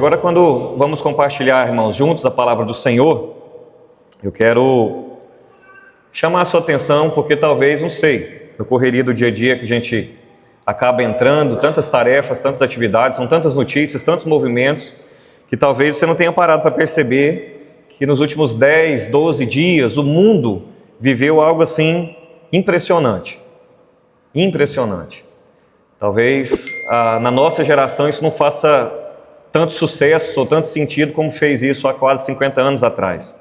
agora quando vamos compartilhar, irmãos, juntos a palavra do Senhor, eu quero chamar a sua atenção, porque talvez, não sei, na correria do dia a dia que a gente acaba entrando, tantas tarefas, tantas atividades, são tantas notícias, tantos movimentos, que talvez você não tenha parado para perceber que nos últimos 10, 12 dias o mundo viveu algo assim impressionante. Impressionante. Talvez na nossa geração isso não faça tanto sucesso ou tanto sentido como fez isso há quase 50 anos atrás.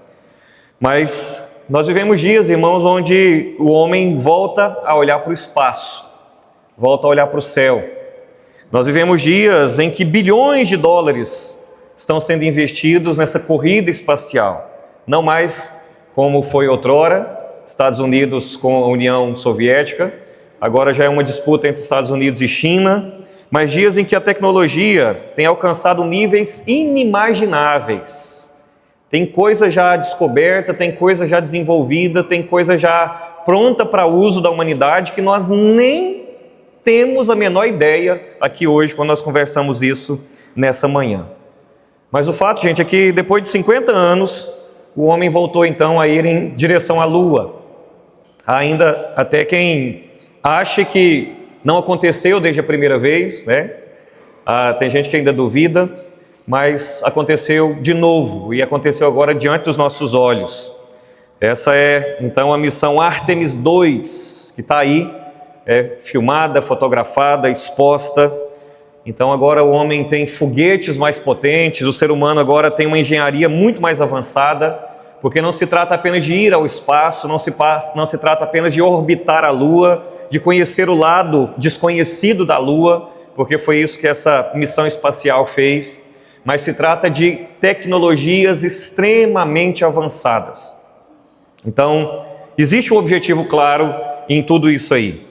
Mas nós vivemos dias, irmãos, onde o homem volta a olhar para o espaço, volta a olhar para o céu. Nós vivemos dias em que bilhões de dólares estão sendo investidos nessa corrida espacial. Não mais como foi outrora, Estados Unidos com a União Soviética, agora já é uma disputa entre Estados Unidos e China, mas dias em que a tecnologia tem alcançado níveis inimagináveis. Tem coisa já descoberta, tem coisa já desenvolvida, tem coisa já pronta para uso da humanidade que nós nem temos a menor ideia aqui hoje, quando nós conversamos isso nessa manhã. Mas o fato, gente, é que depois de 50 anos, o homem voltou então a ir em direção à Lua. Ainda até quem acha que não aconteceu desde a primeira vez, né? Tem gente que ainda duvida, mas aconteceu de novo e aconteceu agora diante dos nossos olhos. Essa é então a missão Artemis II, que está aí, filmada, fotografada, exposta. Então agora o homem tem foguetes mais potentes, o ser humano agora tem uma engenharia muito mais avançada, porque não se trata apenas de ir ao espaço, não se trata apenas de orbitar a Lua, de conhecer o lado desconhecido da Lua, porque foi isso que essa missão espacial fez, mas se trata de tecnologias extremamente avançadas. Então, existe um objetivo claro em tudo isso aí,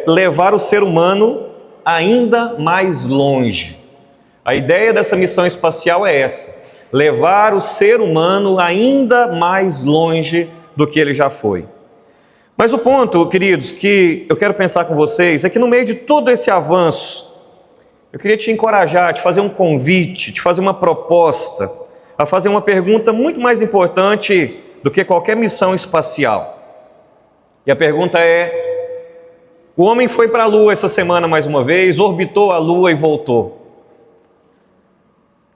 levar o ser humano ainda mais longe. A ideia dessa missão espacial é essa, levar o ser humano ainda mais longe do que ele já foi. Mas o ponto, queridos, que eu quero pensar com vocês é que no meio de todo esse avanço, eu queria te encorajar, te fazer um convite, te fazer uma proposta, a fazer uma pergunta muito mais importante do que qualquer missão espacial. E a pergunta é: o homem foi para a Lua essa semana mais uma vez, orbitou a Lua e voltou.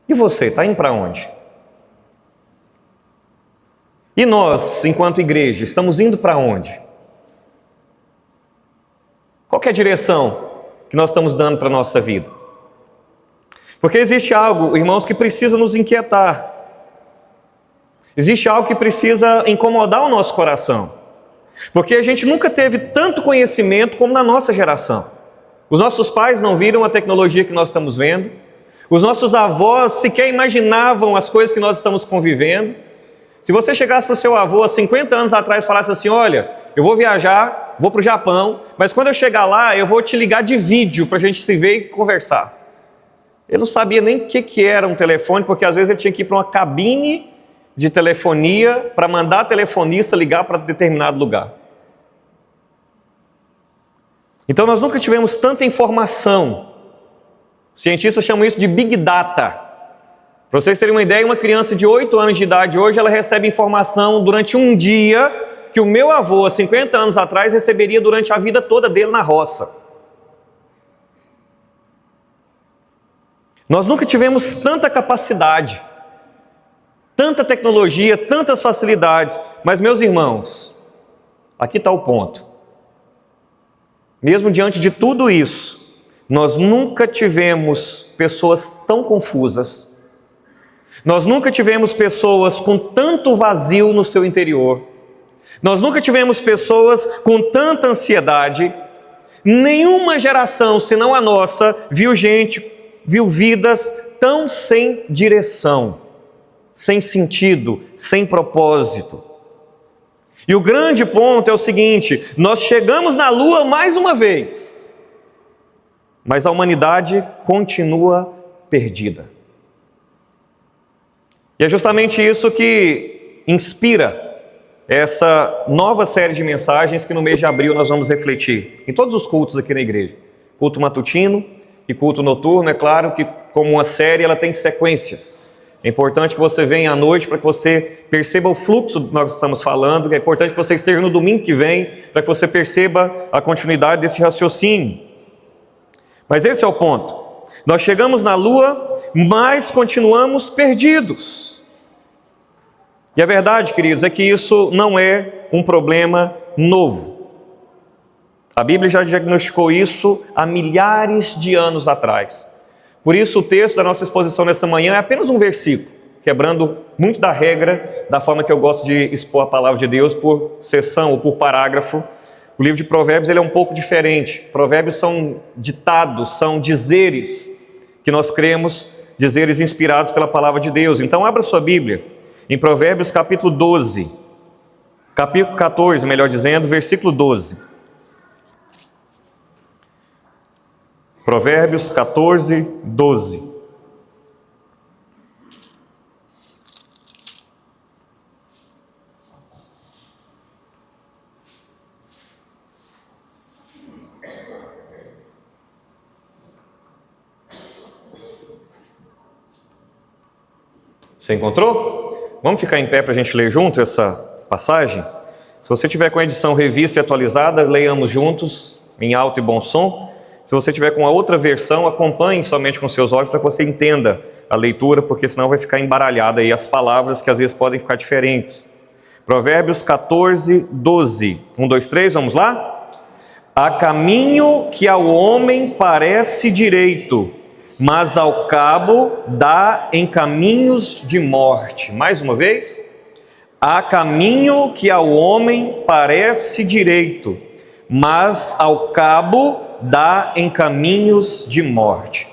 E você, está indo para onde? E nós, enquanto igreja, estamos indo para onde? Qual que é a direção que nós estamos dando para a nossa vida? Porque existe algo, irmãos, que precisa nos inquietar. Existe algo que precisa incomodar o nosso coração. Porque a gente nunca teve tanto conhecimento como na nossa geração. Os nossos pais não viram a tecnologia que nós estamos vendo. Os nossos avós sequer imaginavam as coisas que nós estamos convivendo. Se você chegasse para o seu avô há 50 anos atrás e falasse assim: olha, eu vou viajar, vou para o Japão, mas quando eu chegar lá eu vou te ligar de vídeo para a gente se ver e conversar. Ele não sabia nem o que era um telefone, porque às vezes ele tinha que ir para uma cabine de telefonia para mandar a telefonista ligar para determinado lugar. Então nós nunca tivemos tanta informação. Os cientistas chamam isso de Big Data. Para vocês terem uma ideia, uma criança de 8 anos de idade hoje, ela recebe informação durante um dia que o meu avô, há 50 anos atrás, receberia durante a vida toda dele na roça. Nós nunca tivemos tanta capacidade, tanta tecnologia, tantas facilidades, mas, meus irmãos, aqui está o ponto. Mesmo diante de tudo isso, nós nunca tivemos pessoas tão confusas, nós nunca tivemos pessoas com tanto vazio no seu interior, nós nunca tivemos pessoas com tanta ansiedade. Nenhuma geração, senão a nossa, viu vidas tão sem direção, sem sentido, sem propósito. E o grande ponto é o seguinte: nós chegamos na Lua mais uma vez, mas a humanidade continua perdida. E é justamente isso que inspira essa nova série de mensagens que no mês de abril nós vamos refletir em todos os cultos aqui na igreja. Culto matutino, e culto noturno, é claro que, como uma série, ela tem sequências. É importante que você venha à noite para que você perceba o fluxo do que nós estamos falando. É importante que você esteja no domingo que vem para que você perceba a continuidade desse raciocínio. Mas esse é o ponto. Nós chegamos na Lua, mas continuamos perdidos. E a verdade, queridos, é que isso não é um problema novo. A Bíblia já diagnosticou isso há milhares de anos atrás. Por isso o texto da nossa exposição nessa manhã é apenas um versículo, quebrando muito da regra, da forma que eu gosto de expor a palavra de Deus por seção ou por parágrafo. O livro de Provérbios ele é um pouco diferente. Provérbios são ditados, são dizeres que nós cremos, dizeres inspirados pela palavra de Deus. Então abra sua Bíblia em Provérbios capítulo 12, capítulo 14, melhor dizendo, versículo 12. Provérbios 14, 12. Você encontrou? Vamos ficar em pé para a gente ler junto essa passagem? Se você tiver com a edição revista e atualizada, leiamos juntos, em alto e bom som. Se você tiver com a outra versão, acompanhe somente com seus olhos para que você entenda a leitura, porque senão vai ficar embaralhada aí as palavras que às vezes podem ficar diferentes. Provérbios 14, 12. 1, 2, 3, vamos lá? Há caminho que ao homem parece direito, mas ao cabo dá em caminhos de morte. Mais uma vez. Há caminho que ao homem parece direito, mas ao cabo dá em caminhos de morte.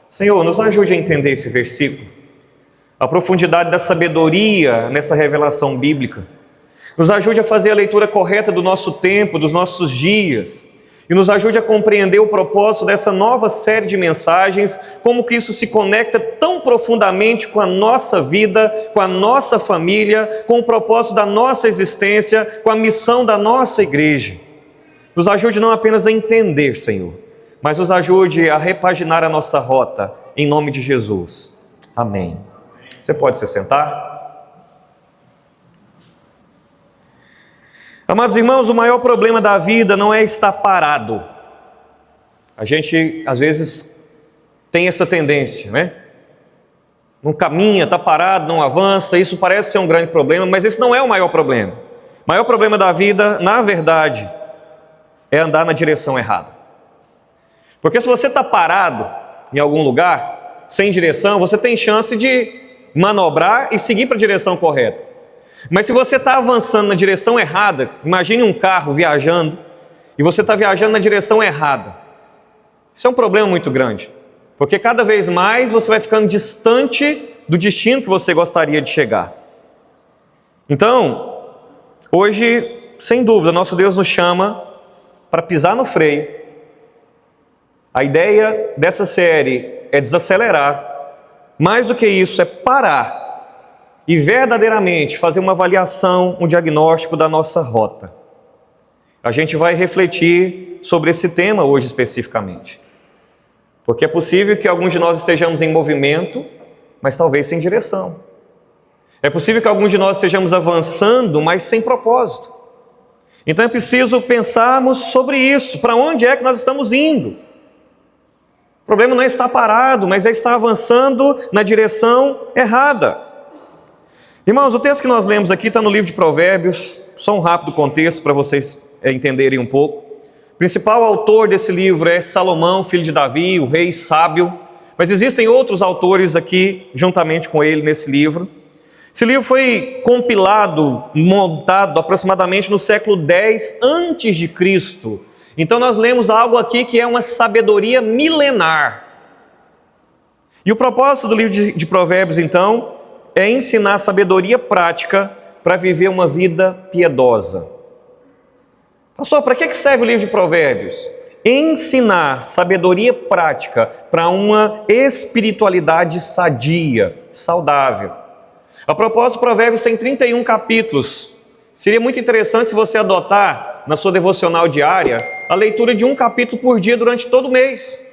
Senhor, nos ajude a entender esse versículo, a profundidade da sabedoria nessa revelação bíblica. Nos ajude a fazer a leitura correta do nosso tempo, dos nossos dias, e nos ajude a compreender o propósito dessa nova série de mensagens, como que isso se conecta tão profundamente com a nossa vida, com a nossa família, com o propósito da nossa existência, com a missão da nossa igreja. Nos ajude não apenas a entender, Senhor, mas nos ajude a repaginar a nossa rota, em nome de Jesus. Amém. Você pode se sentar? Amados irmãos, o maior problema da vida não é estar parado. A gente, às vezes, tem essa tendência, né? Não caminha, está parado, não avança, isso parece ser um grande problema, mas esse não é o maior problema. O maior problema da vida, na verdade, é andar na direção errada. Porque se você está parado em algum lugar, sem direção, você tem chance de manobrar e seguir para a direção correta. Mas se você está avançando na direção errada, imagine um carro viajando, e você está viajando na direção errada. Isso é um problema muito grande, porque cada vez mais você vai ficando distante do destino que você gostaria de chegar. Então, hoje, sem dúvida, nosso Deus nos chama para pisar no freio. A ideia dessa série é desacelerar. Mais do que isso, é parar e verdadeiramente fazer uma avaliação, um diagnóstico da nossa rota. A gente vai refletir sobre esse tema hoje especificamente. Porque é possível que alguns de nós estejamos em movimento, mas talvez sem direção. É possível que alguns de nós estejamos avançando, mas sem propósito. Então é preciso pensarmos sobre isso, para onde é que nós estamos indo. O problema não é estar parado, mas é estar avançando na direção errada. Irmãos, o texto que nós lemos aqui está no livro de Provérbios, só um rápido contexto para vocês entenderem um pouco. O principal autor desse livro é Salomão, filho de Davi, o rei sábio, mas existem outros autores aqui juntamente com ele nesse livro. Esse livro foi compilado, montado aproximadamente no século X a.C. Então nós lemos algo aqui que é uma sabedoria milenar. E o propósito do livro de Provérbios, então, é ensinar sabedoria prática para viver uma vida piedosa. Pastor, para que serve o livro de Provérbios? Ensinar sabedoria prática para uma espiritualidade sadia, saudável. A propósito, Provérbios tem 31 capítulos. Seria muito interessante se você adotar na sua devocional diária a leitura de um capítulo por dia durante todo o mês.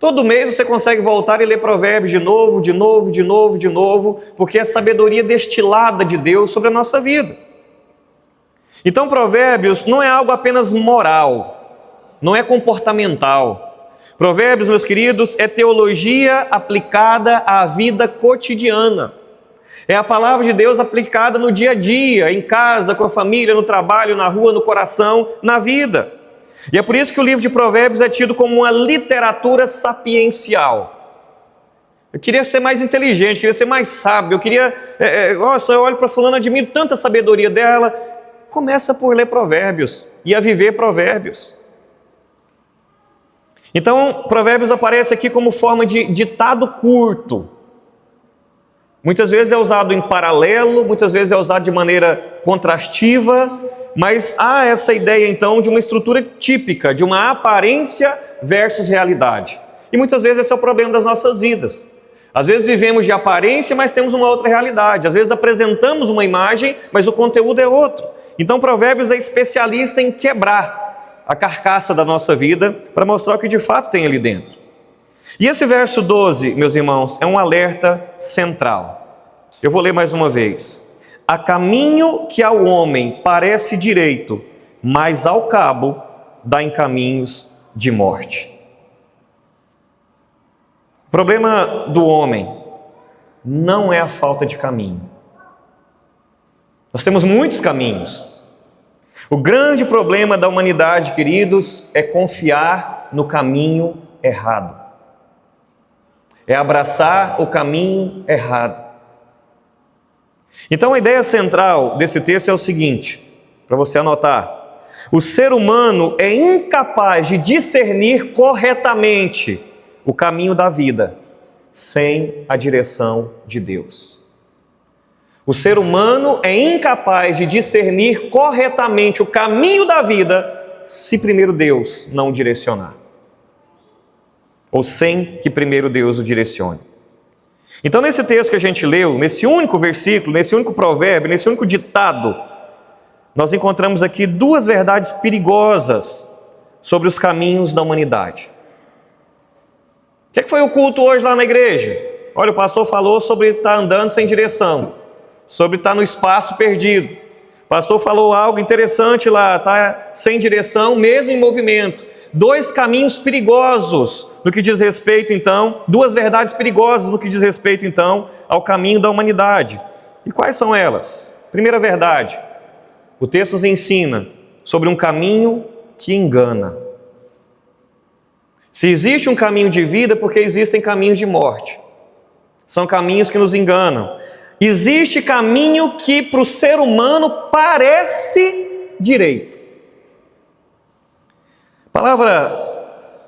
Todo mês você consegue voltar e ler Provérbios de novo, de novo, de novo, de novo, porque é a sabedoria destilada de Deus sobre a nossa vida. Então Provérbios não é algo apenas moral, não é comportamental. Provérbios, meus queridos, é teologia aplicada à vida cotidiana. É a palavra de Deus aplicada no dia a dia, em casa, com a família, no trabalho, na rua, no coração, na vida. E é por isso que o livro de Provérbios é tido como uma literatura sapiencial. Eu queria ser mais inteligente, queria ser mais sábio, eu queria... nossa, eu olho para fulano, admiro tanta sabedoria dela. Começa por ler Provérbios e a viver Provérbios. Então, Provérbios aparece aqui como forma de ditado curto. Muitas vezes é usado em paralelo, muitas vezes é usado de maneira contrastiva, mas há essa ideia então de uma estrutura típica, de uma aparência versus realidade. E muitas vezes esse é o problema das nossas vidas. Às vezes vivemos de aparência, mas temos uma outra realidade. Às vezes apresentamos uma imagem, mas o conteúdo é outro. Então Provérbios é especialista em quebrar a carcaça da nossa vida para mostrar o que de fato tem ali dentro. E esse verso 12, meus irmãos, é um alerta central. Eu vou ler mais uma vez. Há caminho que ao homem parece direito, mas ao cabo dá em caminhos de morte. O problema do homem não é a falta de caminho. Nós temos muitos caminhos. O grande problema da humanidade, queridos, é confiar no caminho errado. É abraçar o caminho errado. Então a ideia central desse texto é o seguinte, para você anotar: o ser humano é incapaz de discernir corretamente o caminho da vida sem a direção de Deus. O ser humano é incapaz de discernir corretamente o caminho da vida se primeiro Deus não o direcionar. Ou sem que primeiro Deus o direcione. Então nesse texto que a gente leu, nesse único versículo, nesse único provérbio, nesse único ditado, nós encontramos aqui duas verdades perigosas sobre os caminhos da humanidade. O que foi o culto hoje lá na igreja? Olha, o pastor falou sobre estar andando sem direção, sobre estar no espaço perdido. O pastor falou algo interessante lá, estar sem direção, mesmo em movimento. Dois caminhos perigosos no que diz respeito, então, duas verdades perigosas no que diz respeito, então, ao caminho da humanidade. E quais são elas? Primeira verdade, o texto nos ensina sobre um caminho que engana. Se existe um caminho de vida, porque existem caminhos de morte. São caminhos que nos enganam. Existe caminho que para o ser humano parece direito. A palavra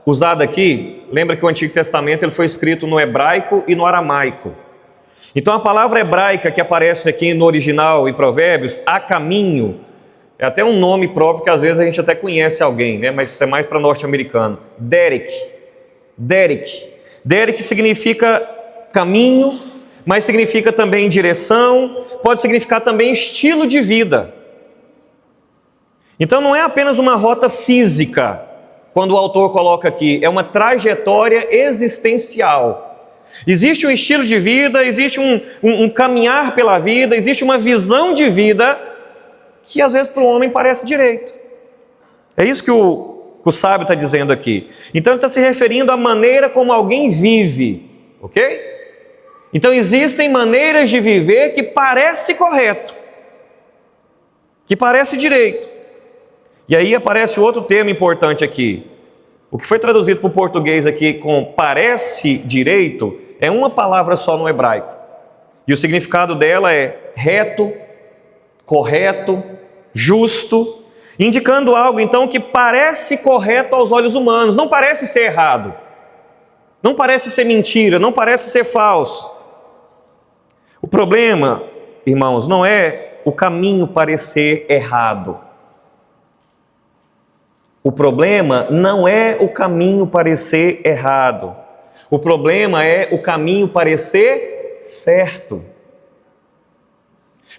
usada aqui, lembra que o Antigo Testamento ele foi escrito no hebraico e no aramaico. Então a palavra hebraica que aparece aqui no original em Provérbios, a caminho, é até um nome próprio que às vezes a gente até conhece alguém, né? Mas isso é mais para norte-americano. Derek. Derek significa caminho, mas significa também direção, pode significar também estilo de vida. Então não é apenas uma rota física, quando o autor coloca aqui, é uma trajetória existencial. Existe um estilo de vida, existe um caminhar pela vida, existe uma visão de vida que às vezes para o homem parece direito. É isso que o sábio está dizendo aqui. Então ele está se referindo à maneira como alguém vive, ok? Então existem maneiras de viver que parece correto, que parece direito. E aí aparece outro termo importante aqui. O que foi traduzido para o português aqui com parece direito é uma palavra só no hebraico. E o significado dela é reto, correto, justo, indicando algo então que parece correto aos olhos humanos, não parece ser errado, não parece ser mentira, não parece ser falso. O problema, irmãos, não é o caminho parecer errado. O problema não é o caminho parecer errado. O problema é o caminho parecer certo.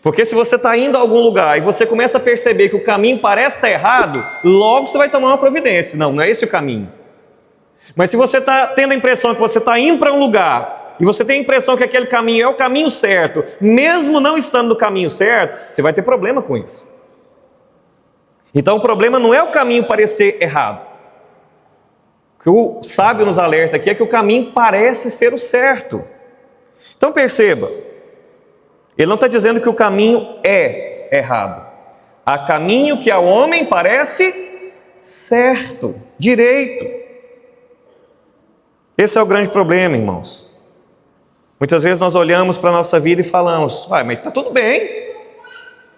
Porque se você está indo a algum lugar e você começa a perceber que o caminho parece estar errado, logo você vai tomar uma providência. Não é esse o caminho. Mas se você está tendo a impressão que você está indo para um lugar e você tem a impressão que aquele caminho é o caminho certo, mesmo não estando no caminho certo, você vai ter problema com isso. Então o problema não é o caminho parecer errado. O que o sábio nos alerta aqui é que o caminho parece ser o certo. Então perceba, ele não está dizendo que o caminho é errado. Há caminho que ao homem parece certo, direito. Esse é o grande problema, irmãos. Muitas vezes nós olhamos para a nossa vida e falamos, mas está tudo bem.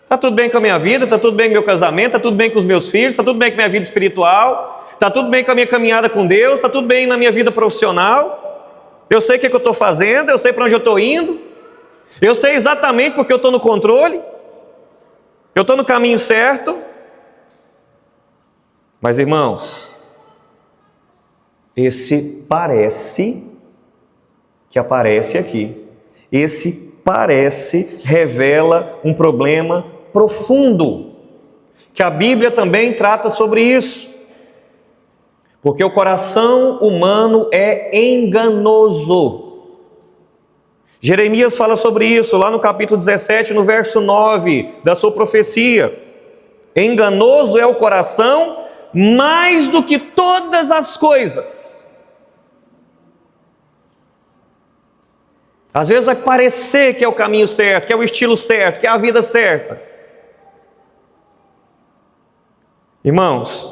Está tudo bem com a minha vida, está tudo bem com o meu casamento, está tudo bem com os meus filhos, está tudo bem com a minha vida espiritual, está tudo bem com a minha caminhada com Deus, está tudo bem na minha vida profissional. Eu sei o que eu estou fazendo, eu sei para onde eu estou indo, eu sei exatamente porque eu estou no controle, eu estou no caminho certo. Mas irmãos, esse parece que aparece aqui, esse parece revela um problema profundo, que a Bíblia também trata sobre isso, porque o coração humano é enganoso. Jeremias fala sobre isso lá no capítulo 17, no verso 9 da sua profecia. Enganoso é o coração mais do que todas as coisas. Às vezes vai parecer que é o caminho certo, que é o estilo certo, que é a vida certa. Irmãos,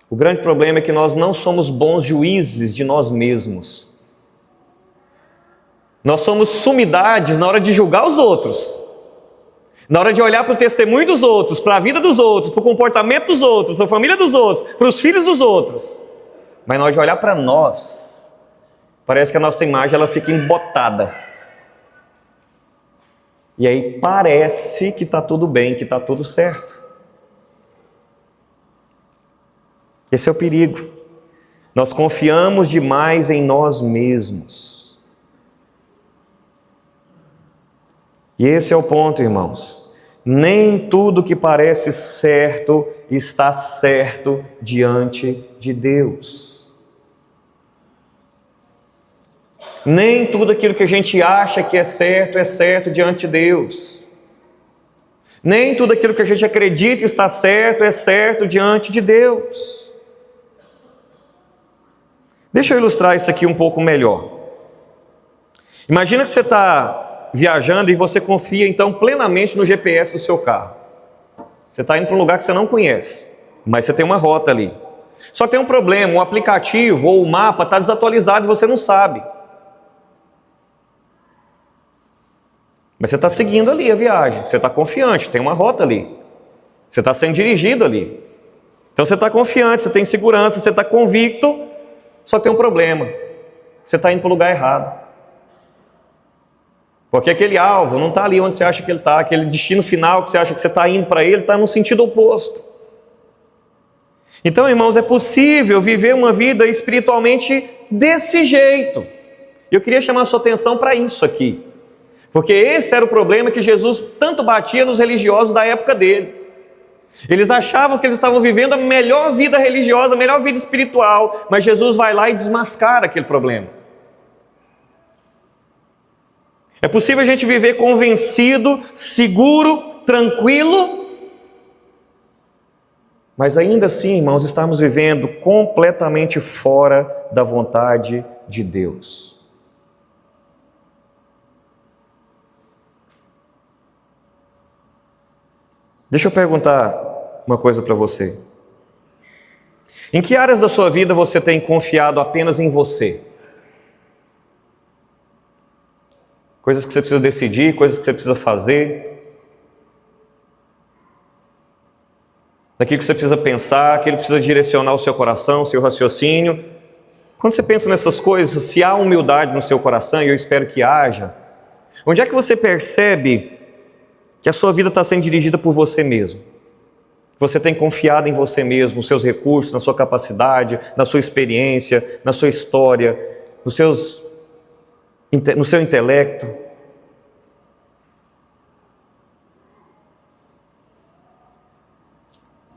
o grande problema é que nós não somos bons juízes de nós mesmos. Nós somos sumidades na hora de julgar os outros. Na hora de olhar para o testemunho dos outros, para a vida dos outros, para o comportamento dos outros, para a família dos outros, para os filhos dos outros. Mas na hora de olhar para nós, parece que a nossa imagem ela fica embotada. E aí parece que está tudo bem, que está tudo certo. Esse é o perigo. Nós confiamos demais em nós mesmos. E esse é o ponto, irmãos. Nem tudo que parece certo está certo diante de Deus. Nem tudo aquilo que a gente acha que é certo diante de Deus. Nem tudo aquilo que a gente acredita está certo é certo diante de Deus. Deixa eu ilustrar isso aqui um pouco melhor. Imagina que você está viajando e você confia então plenamente no GPS do seu carro. Você está indo para um lugar que você não conhece, mas você tem uma rota ali. Só tem um problema, o aplicativo ou o mapa está desatualizado e você não sabe. Mas você está seguindo ali a viagem, você está confiante, tem uma rota ali. Você está sendo dirigido ali. Então você está confiante, você tem segurança, você está convicto, só tem um problema. Você está indo para o lugar errado. Porque aquele alvo não está ali onde você acha que ele está, aquele destino final que você acha que você está indo para ele, está no sentido oposto. Então, irmãos, é possível viver uma vida espiritualmente desse jeito. Eu queria chamar a sua atenção para isso aqui. Porque esse era o problema que Jesus tanto batia nos religiosos da época dele. Eles achavam que eles estavam vivendo a melhor vida religiosa, a melhor vida espiritual, mas Jesus vai lá e desmascara aquele problema. É possível a gente viver convencido, seguro, tranquilo, mas ainda assim, irmãos, estamos vivendo completamente fora da vontade de Deus. Deixa eu perguntar uma coisa para você. Em que áreas da sua vida você tem confiado apenas em você? Coisas que você precisa decidir, coisas que você precisa fazer. Daquilo que você precisa pensar, aquilo que precisa direcionar o seu coração, o seu raciocínio. Quando você pensa nessas coisas, se há humildade no seu coração, e eu espero que haja, onde é que você percebe que a sua vida está sendo dirigida por você mesmo? Você tem confiado em você mesmo, nos seus recursos, na sua capacidade, na sua experiência, na sua história, no seu intelecto.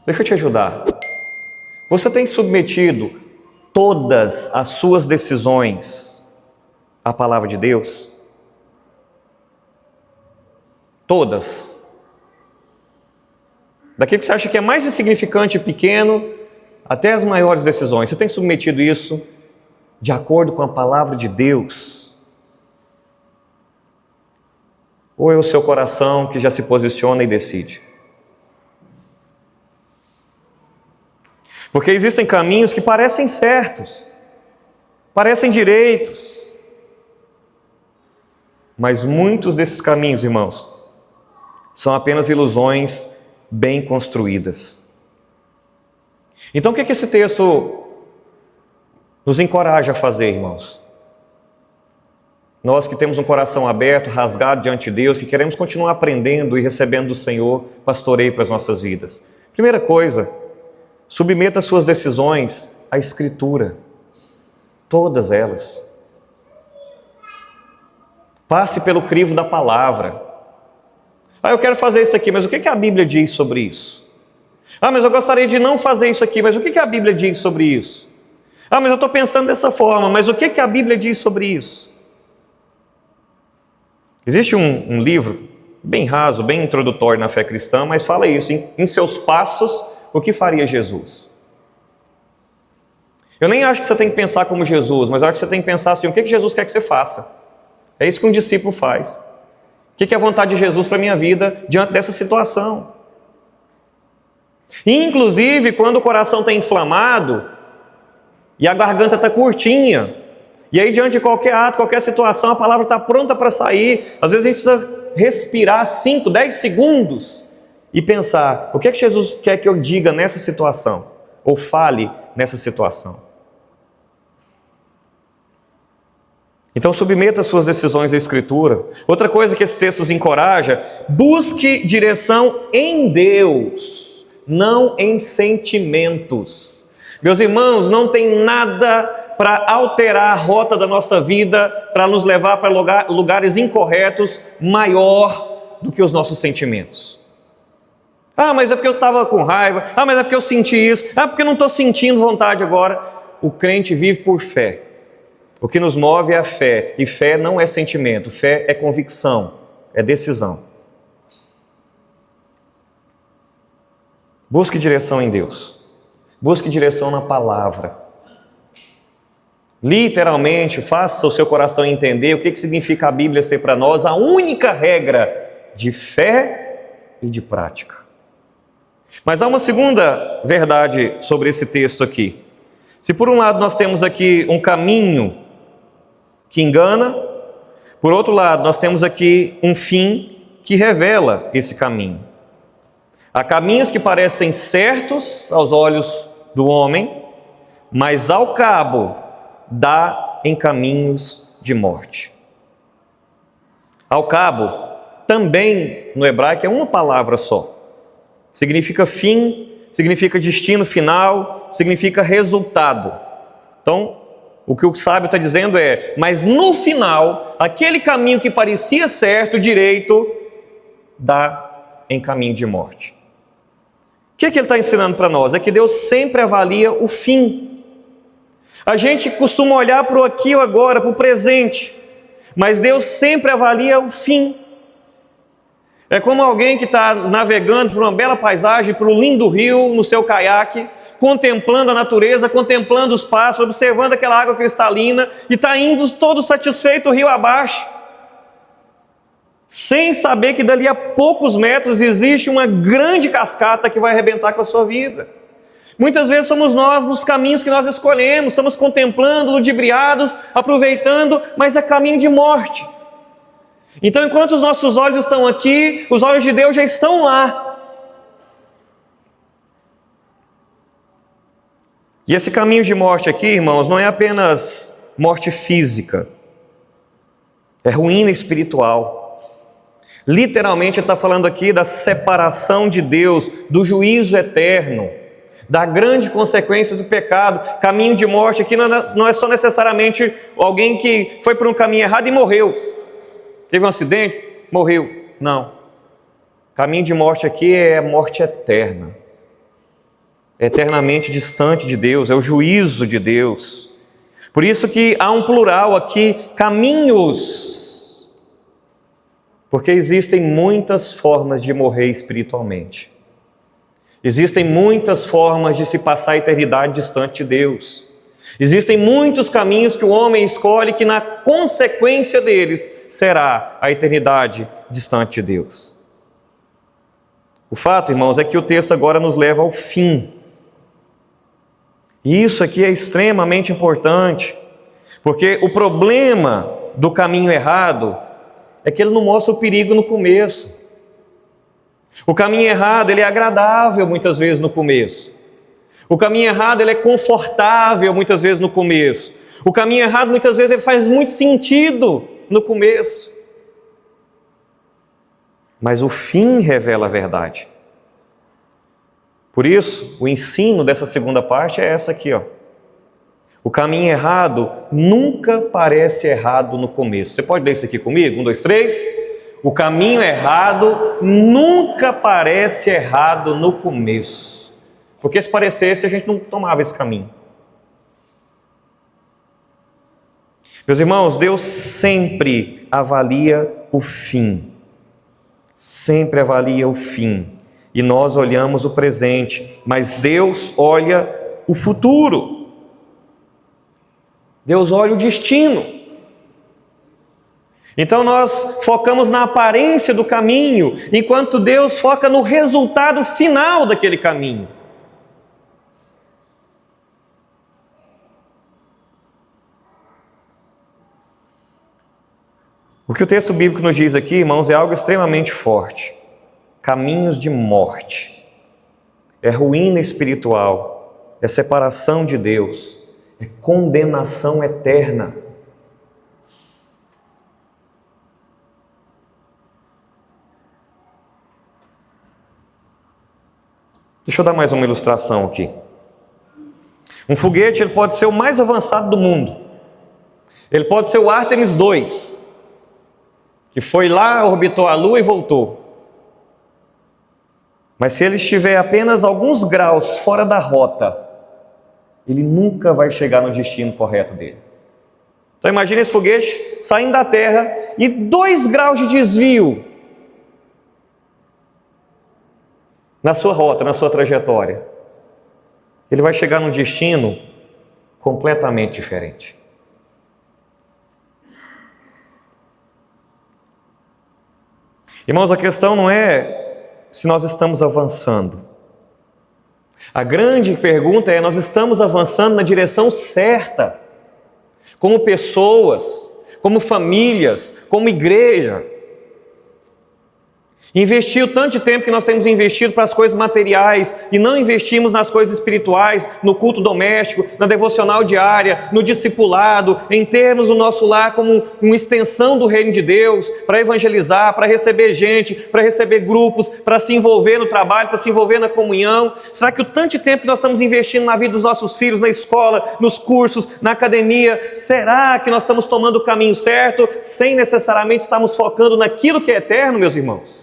Deixa eu te ajudar. Você tem submetido todas as suas decisões à palavra de Deus? Todas. Daquilo que você acha que é mais insignificante e pequeno, até as maiores decisões. Você tem submetido isso de acordo com a palavra de Deus? Ou é o seu coração que já se posiciona e decide? Porque existem caminhos que parecem certos, parecem direitos, mas muitos desses caminhos, irmãos, são apenas ilusões bem construídas. Então o que esse texto nos encoraja a fazer, irmãos? Nós que temos um coração aberto, rasgado diante de Deus, que queremos continuar aprendendo e recebendo do Senhor pastoreio para as nossas vidas. Primeira coisa, submeta as suas decisões à Escritura, todas elas. Passe pelo crivo da palavra. Eu quero fazer isso aqui, mas o que a Bíblia diz sobre isso? Mas eu gostaria de não fazer isso aqui, mas o que a Bíblia diz sobre isso? Mas eu estou pensando dessa forma, mas o que a Bíblia diz sobre isso? Existe um livro bem raso, bem introdutório na fé cristã, mas fala isso, em seus passos, o que faria Jesus? Eu nem acho que você tem que pensar como Jesus, mas eu acho que você tem que pensar assim, o que Jesus quer que você faça? É isso que um discípulo faz. O que é a vontade de Jesus para a minha vida diante dessa situação? Inclusive, quando o coração está inflamado e a garganta está curtinha, e aí diante de qualquer ato, qualquer situação, a palavra está pronta para sair, às vezes a gente precisa respirar 5, 10 segundos e pensar, o que é que Jesus quer que eu diga nessa situação? Ou fale nessa situação? Então submeta as suas decisões à Escritura. Outra coisa que esse texto nos encoraja, busque direção em Deus, não em sentimentos. Meus irmãos, não tem nada para alterar a rota da nossa vida, para nos levar para lugares incorretos, maior do que os nossos sentimentos. Mas é porque eu estava com raiva, mas é porque eu senti isso, porque eu não estou sentindo vontade agora. O crente vive por fé. O que nos move é a fé, e fé não é sentimento, fé é convicção, é decisão. Busque direção em Deus, busque direção na palavra. Literalmente, faça o seu coração entender o que significa a Bíblia ser para nós a única regra de fé e de prática. Mas há uma segunda verdade sobre esse texto aqui. Se por um lado nós temos aqui um caminho que engana, por outro lado nós temos aqui um fim que revela esse caminho. Há caminhos que parecem certos aos olhos do homem, mas ao cabo dá em caminhos de morte. Ao cabo, também no hebraico é uma palavra só. Significa fim, significa destino final, significa resultado. Então, o que o sábio está dizendo é, mas no final, aquele caminho que parecia certo, direito, dá em caminho de morte. O que ele está ensinando para nós? É que Deus sempre avalia o fim. A gente costuma olhar para o aqui e o agora, para o presente, mas Deus sempre avalia o fim. É como alguém que está navegando por uma bela paisagem, por um lindo rio, no seu caiaque, contemplando a natureza, contemplando os pássaros, observando aquela água cristalina, e está indo todo satisfeito o rio abaixo, sem saber que dali a poucos metros existe uma grande cascata que vai arrebentar com a sua vida. Muitas vezes somos nós nos caminhos que nós escolhemos, estamos contemplando, ludibriados, aproveitando, mas é caminho de morte. Então, enquanto os nossos olhos estão aqui, os olhos de Deus já estão lá. E esse caminho de morte aqui, irmãos, não é apenas morte física, é ruína espiritual. Literalmente está falando aqui da separação de Deus, do juízo eterno, da grande consequência do pecado. Caminho de morte aqui não é só necessariamente alguém que foi por um caminho errado e morreu. Teve um acidente, morreu. Não. Caminho de morte aqui é a morte eterna. é eternamente distante de Deus, é o juízo de Deus. Por isso que há um plural aqui, caminhos. Porque existem muitas formas de morrer espiritualmente. Existem muitas formas de se passar a eternidade distante de Deus. Existem muitos caminhos que o homem escolhe que na consequência deles será a eternidade distante de Deus. O fato, irmãos, é que o texto agora nos leva ao fim. E isso aqui é extremamente importante, porque o problema do caminho errado é que ele não mostra o perigo no começo. O caminho errado, ele é agradável muitas vezes no começo. O caminho errado, ele é confortável muitas vezes no começo. O caminho errado, muitas vezes, ele faz muito sentido no começo. Mas o fim revela a verdade. Por isso, o ensino dessa segunda parte é essa aqui, ó. O caminho errado nunca parece errado no começo. Você pode ler isso aqui comigo? 1, 2, 3. O caminho errado nunca parece errado no começo. Porque se parecesse, a gente não tomava esse caminho. Meus irmãos, Deus sempre avalia o fim. Sempre avalia o fim. E nós olhamos o presente, mas Deus olha o futuro. Deus olha o destino. Então nós focamos na aparência do caminho, enquanto Deus foca no resultado final daquele caminho. O que o texto bíblico nos diz aqui, irmãos, é algo extremamente forte. Caminhos de morte. É ruína espiritual, é separação de Deus, é condenação eterna. Deixa eu dar mais uma ilustração aqui. Um foguete, ele pode ser o mais avançado do mundo. Ele pode ser o Artemis II, que foi lá, orbitou a Lua e voltou. Mas se ele estiver apenas alguns graus fora da rota, ele nunca vai chegar no destino correto dele. Então imagine esse foguete saindo da Terra e 2 graus de desvio na sua rota, na sua trajetória. Ele vai chegar num destino completamente diferente. Irmãos, a questão não é se nós estamos avançando. A grande pergunta é: nós estamos avançando na direção certa, como pessoas, como famílias, como igreja. Investir o tanto de tempo que nós temos investido para as coisas materiais e não investimos nas coisas espirituais, no culto doméstico, na devocional diária, no discipulado, em termos o nosso lar como uma extensão do reino de Deus, para evangelizar, para receber gente, para receber grupos, para se envolver no trabalho, para se envolver na comunhão. Será que o tanto de tempo que nós estamos investindo na vida dos nossos filhos, na escola, nos cursos, na academia, será que nós estamos tomando o caminho certo, sem necessariamente estarmos focando naquilo que é eterno, meus irmãos?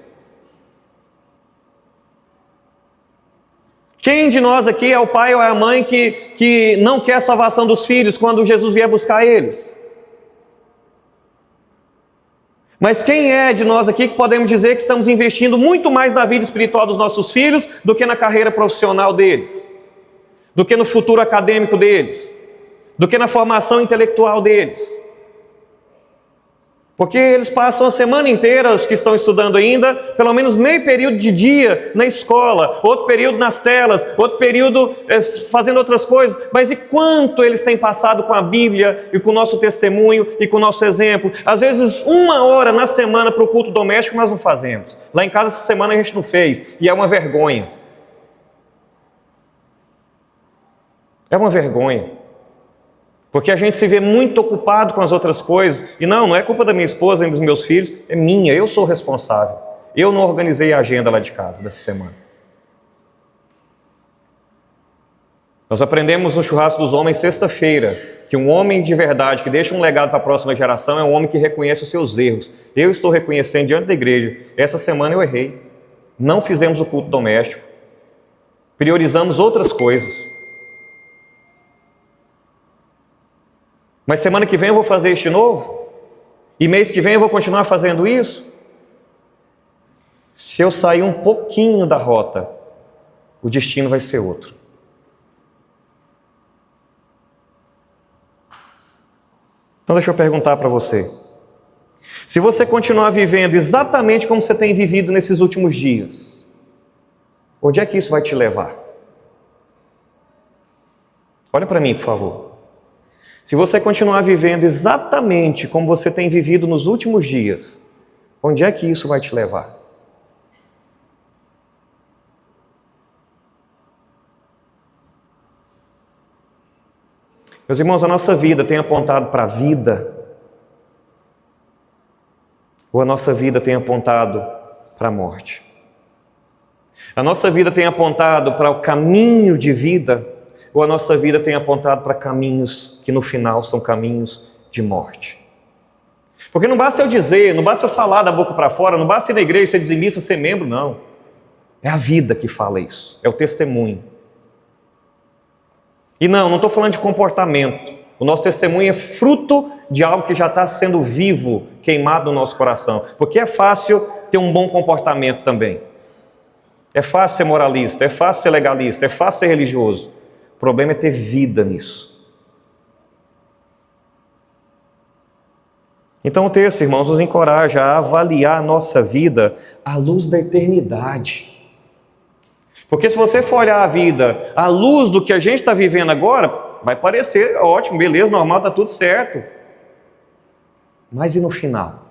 Quem de nós aqui é o pai ou é a mãe que não quer a salvação dos filhos quando Jesus vier buscar eles? Mas quem é de nós aqui que podemos dizer que estamos investindo muito mais na vida espiritual dos nossos filhos do que na carreira profissional deles? Do que no futuro acadêmico deles? Do que na formação intelectual deles? Porque eles passam a semana inteira, os que estão estudando ainda, pelo menos meio período de dia na escola, outro período nas telas, outro período fazendo outras coisas. Mas e quanto eles têm passado com a Bíblia e com o nosso testemunho e com o nosso exemplo? Às vezes 1 hora na semana para o culto doméstico nós não fazemos. Lá em casa essa semana a gente não fez e é uma vergonha. É uma vergonha. Porque a gente se vê muito ocupado com as outras coisas. E não é culpa da minha esposa nem dos meus filhos, é minha, eu sou responsável. Eu não organizei a agenda lá de casa dessa semana. Nós aprendemos no churrasco dos homens sexta-feira que um homem de verdade, que deixa um legado para a próxima geração, é um homem que reconhece os seus erros. Eu estou reconhecendo diante da igreja, essa semana eu errei. Não fizemos o culto doméstico. priorizamos outras coisas. Mas semana que vem eu vou fazer isso de novo? E mês que vem eu vou continuar fazendo isso? Se eu sair um pouquinho da rota, o destino vai ser outro. Então deixa eu perguntar para você. Se você continuar vivendo exatamente como você tem vivido nesses últimos dias, onde é que isso vai te levar? Olha para mim, por favor. Se você continuar vivendo exatamente como você tem vivido nos últimos dias, onde é que isso vai te levar? Meus irmãos, a nossa vida tem apontado para a vida? Ou a nossa vida tem apontado para a morte? A nossa vida tem apontado para o caminho de vida? Ou a nossa vida tem apontado para caminhos que no final são caminhos de morte? Porque não basta eu dizer, não basta eu falar da boca para fora, não basta ir na igreja, ser dizimista, ser membro, não. É a vida que fala isso, é o testemunho. E não estou falando de comportamento. O nosso testemunho é fruto de algo que já está sendo vivo, queimado no nosso coração. Porque é fácil ter um bom comportamento também. É fácil ser moralista, é fácil ser legalista, é fácil ser religioso. O problema é ter vida nisso. Então o texto, irmãos, nos encoraja a avaliar a nossa vida à luz da eternidade. Porque se você for olhar a vida à luz do que a gente está vivendo agora, vai parecer ótimo, beleza, normal, está tudo certo. Mas e no final?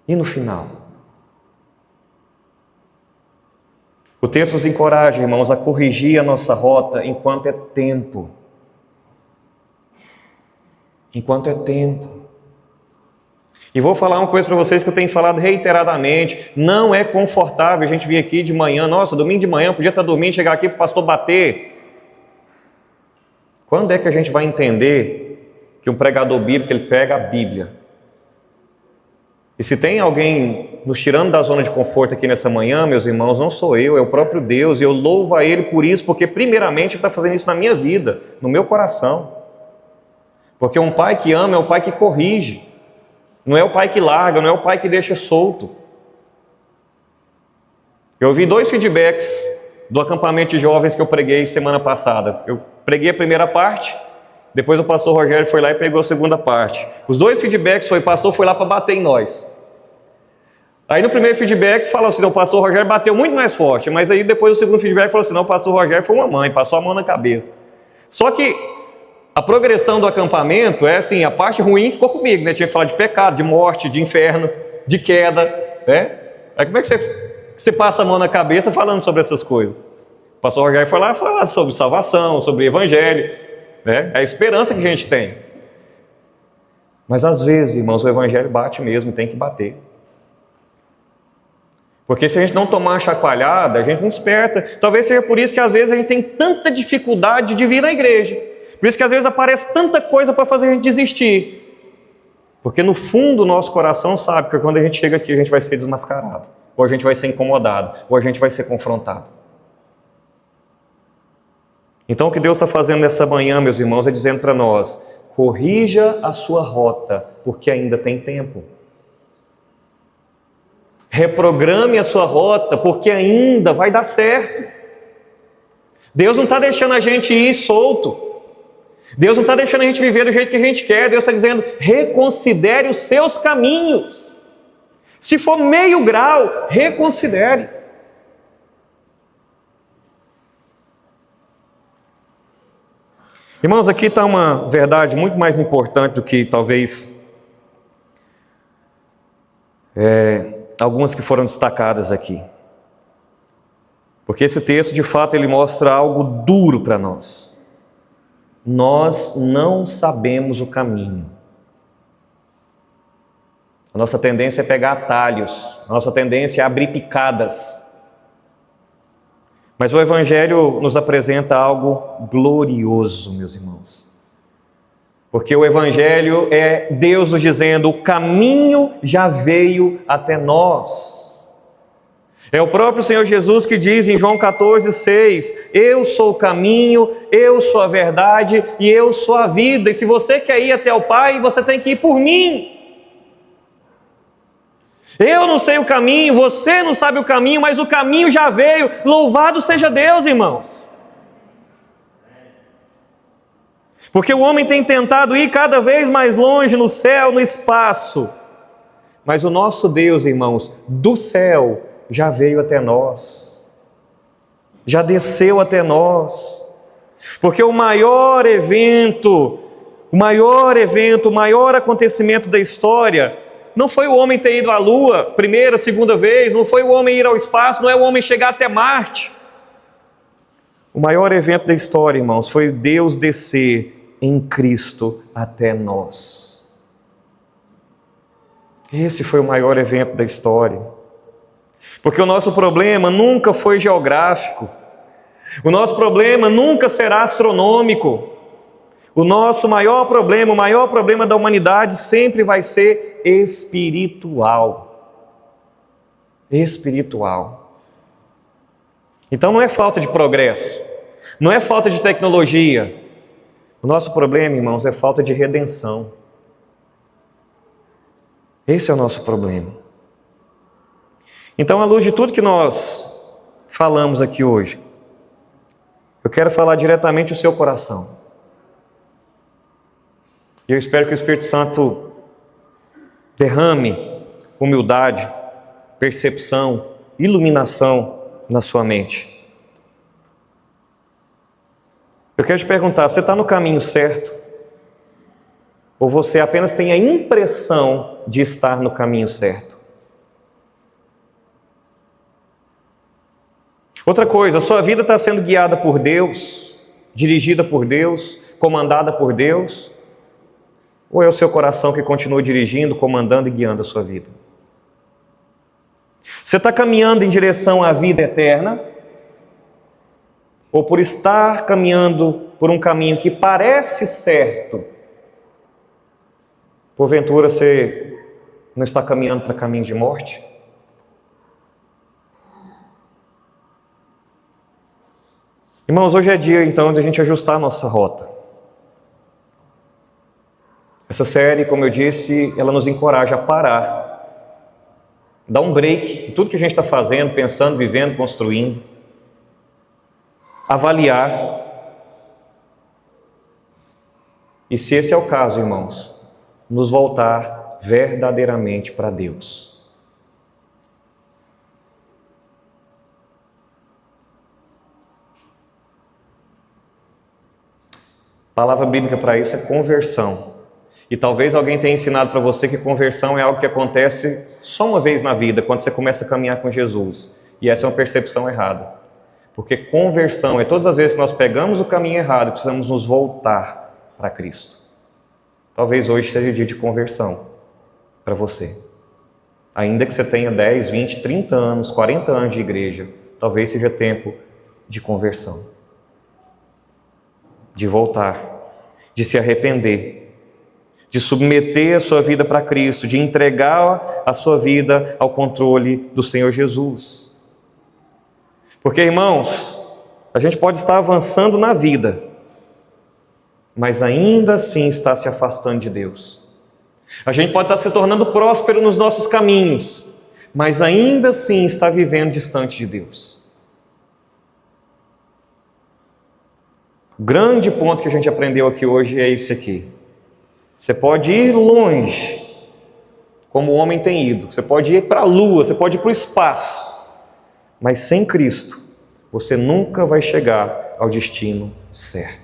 E no final? O texto nos encoraja, irmãos, a corrigir a nossa rota enquanto é tempo. Enquanto é tempo. E vou falar uma coisa para vocês que eu tenho falado reiteradamente. Não é confortável a gente vir aqui de manhã. Nossa, domingo de manhã, podia estar dormindo, chegar aqui para o pastor bater. Quando é que a gente vai entender que um pregador bíblico, ele pega a Bíblia? E se tem alguém nos tirando da zona de conforto aqui nessa manhã, meus irmãos, não sou eu, é o próprio Deus. E eu louvo a Ele por isso, porque primeiramente Ele está fazendo isso na minha vida, no meu coração. Porque um pai que ama é o pai que corrige. Não é o pai que larga, não é o pai que deixa solto. Eu ouvi 2 feedbacks do acampamento de jovens que eu preguei semana passada. Eu preguei a primeira parte, depois o pastor Rogério foi lá e pregou a segunda parte. Os 2 feedbacks foi: o pastor foi lá para bater em nós. Aí no primeiro feedback falou assim: não, o pastor Rogério bateu muito mais forte. Mas aí depois o segundo feedback falou assim: não, o pastor Rogério foi uma mãe, passou a mão na cabeça. Só que a progressão do acampamento é assim: a parte ruim ficou comigo, né? Tinha que falar de pecado, de morte, de inferno, de queda, né? Aí como é que você passa a mão na cabeça falando sobre essas coisas? O pastor Rogério foi lá falar sobre salvação, sobre evangelho, né? É a esperança que a gente tem. Mas às vezes, irmãos, o evangelho bate mesmo, tem que bater. Porque se a gente não tomar uma chacoalhada, a gente não desperta. Talvez seja por isso que às vezes a gente tem tanta dificuldade de vir na igreja. Por isso que às vezes aparece tanta coisa para fazer a gente desistir. Porque no fundo o nosso coração sabe que quando a gente chega aqui a gente vai ser desmascarado. Ou a gente vai ser incomodado. Ou a gente vai ser confrontado. Então o que Deus está fazendo nessa manhã, meus irmãos, é dizendo para nós: corrija a sua rota, porque ainda tem tempo. Reprograme a sua rota, porque ainda vai dar certo. Deus não está deixando a gente ir solto. Deus não está deixando a gente viver do jeito que a gente quer. Deus está dizendo: reconsidere os seus caminhos. Se for meio grau, reconsidere. Irmãos, aqui está uma verdade muito mais importante do que talvez algumas que foram destacadas aqui. Porque esse texto, de fato, ele mostra algo duro para nós. Nós não sabemos o caminho. A nossa tendência é pegar atalhos, a nossa tendência é abrir picadas. Mas o Evangelho nos apresenta algo glorioso, meus irmãos. Porque o Evangelho é Deus nos dizendo: o caminho já veio até nós. É o próprio Senhor Jesus que diz em João 14,6: eu sou o caminho, eu sou a verdade e eu sou a vida. E se você quer ir até o Pai, você tem que ir por mim. Eu não sei o caminho, você não sabe o caminho, mas o caminho já veio. Louvado seja Deus, irmãos. Porque o homem tem tentado ir cada vez mais longe no céu, no espaço. Mas o nosso Deus, irmãos, do céu já veio até nós. Já desceu até nós. Porque o maior evento, o maior acontecimento da história, não foi o homem ter ido à Lua, primeira, segunda vez, não foi o homem ir ao espaço, não é o homem chegar até Marte. O maior evento da história, irmãos, foi Deus descer em Cristo até nós. Esse foi o maior evento da história. Porque o nosso problema nunca foi geográfico. O nosso problema nunca será astronômico. O nosso maior problema da humanidade sempre vai ser espiritual. Espiritual. Então não é falta de progresso, não é falta de tecnologia. O nosso problema, irmãos, é falta de redenção. Esse é o nosso problema. Então, à luz de tudo que nós falamos aqui hoje, eu quero falar diretamente ao seu coração. E eu espero que o Espírito Santo derrame humildade, percepção, iluminação na sua mente. Eu quero te perguntar, você está no caminho certo? Ou você apenas tem a impressão de estar no caminho certo? Outra coisa, a sua vida está sendo guiada por Deus, dirigida por Deus, comandada por Deus? Ou é o seu coração que continua dirigindo, comandando e guiando a sua vida? Você está caminhando em direção à vida eterna? Ou por estar caminhando por um caminho que parece certo, porventura você não está caminhando para caminho de morte? Irmãos, hoje é dia então de a gente ajustar a nossa rota. Essa série, como eu disse, ela nos encoraja a parar, dar um break em tudo que a gente está fazendo, pensando, vivendo, construindo, avaliar. E se esse é o caso, irmãos, nos voltar verdadeiramente para Deus. A palavra bíblica para isso é conversão. E talvez alguém tenha ensinado para você que conversão é algo que acontece só uma vez na vida, quando você começa a caminhar com Jesus. E essa é uma percepção errada. Porque conversão é todas as vezes que nós pegamos o caminho errado e precisamos nos voltar para Cristo. Talvez hoje seja dia de conversão para você. Ainda que você tenha 10, 20, 30 anos, 40 anos de igreja, talvez seja tempo de conversão. De voltar, de se arrepender, de submeter a sua vida para Cristo, de entregar a sua vida ao controle do Senhor Jesus. Porque, irmãos, a gente pode estar avançando na vida, mas ainda assim está se afastando de Deus. A gente pode estar se tornando próspero nos nossos caminhos, mas ainda assim está vivendo distante de Deus. O grande ponto que a gente aprendeu aqui hoje é esse aqui. Você pode ir longe, como o homem tem ido. Você pode ir para a lua, você pode ir para o espaço. Mas sem Cristo, você nunca vai chegar ao destino certo.